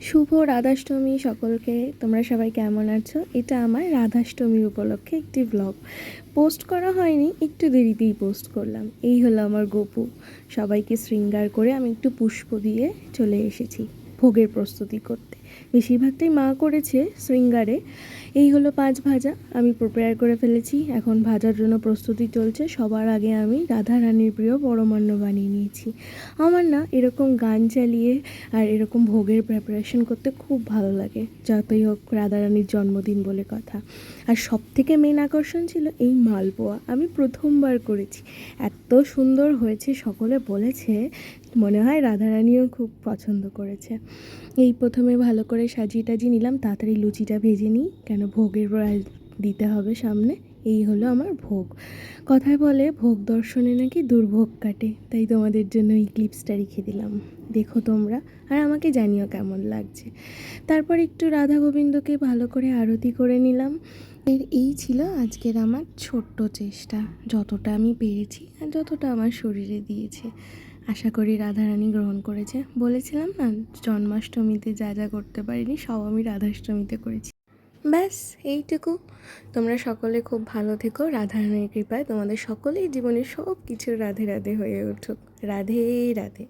শুভ রাধাষ্টমী সকলকে। তোমরা সবাই কেমন আছো? এটা আমার রাধাষ্টমীর উপলক্ষে একটি ব্লগ পোস্ট করা হয়নি, একটু দেরিতেই পোস্ট করলাম। এই হলো আমার গপু। সবাইকে শৃঙ্গার করে আমি একটু পুষ্প দিয়ে চলে এসেছি ভোগের প্রস্তুতি করতে। বেশিরভাগটাই মা করেছে শৃঙ্গারে। এই হলো 5 ভাজা, আমি প্রিপেয়ার করে ফেলেছি। এখন ভাজার জন্য প্রস্তুতি চলছে। সবার আগে আমি রাধা রানীর প্রিয় পরমান্ন বানিয়ে নিয়েছি। আমার না এরকম গান চালিয়ে আর এরকম ভোগের প্রিপারেশন করতে খুব ভালো লাগে, যতই হোক রাধারানীর জন্মদিন বলে কথা। আর সবথেকে মেন আকর্ষণ ছিল এই মালপোয়া। আমি প্রথমবার করেছি, এত সুন্দর হয়েছে, সকলে বলেছে। মনে হয় রাধারানীও খুব পছন্দ করেছে। এই প্রথমে ভালো করে সাজিয়ে টাজিয়ে নিলাম, তাড়াতাড়ি লুচিটা ভেজে নিই, কেন ভোগের দিতে হবে সামনে। এই হলো আমার ভোগ। কথায় বলে ভোগ দর্শনে নাকি দুর্ভোগ কাটে, তাই তোমাদের জন্য এই ক্লিপসটা রেখে দিলাম, দেখো তোমরা, আর আমাকে জানিও কেমন লাগছে। তারপর একটু রাধা গোবিন্দকে ভালো করে আরতি করে নিলাম। এই ছিল আজকের আমার ছোট্ট চেষ্টা, যতটা আমি পেরেছি আর যতটা আমার শরীরে দিয়েছে। আশা করি রাধারানী গ্রহণ করেছে। বলেছিলাম না, জন্মাষ্টমীতে যা যা করতে পারিনি সব আমি রাধাষ্টমীতে করেছি। ব্যাস এইটুকু। তোমরা সকলে খুব ভালো থেকো। রাধারানীর কৃপায় তোমাদের সকলেই জীবনে সব কিছু রাধে রাধে হয়ে উঠুক। রাধে রাধে।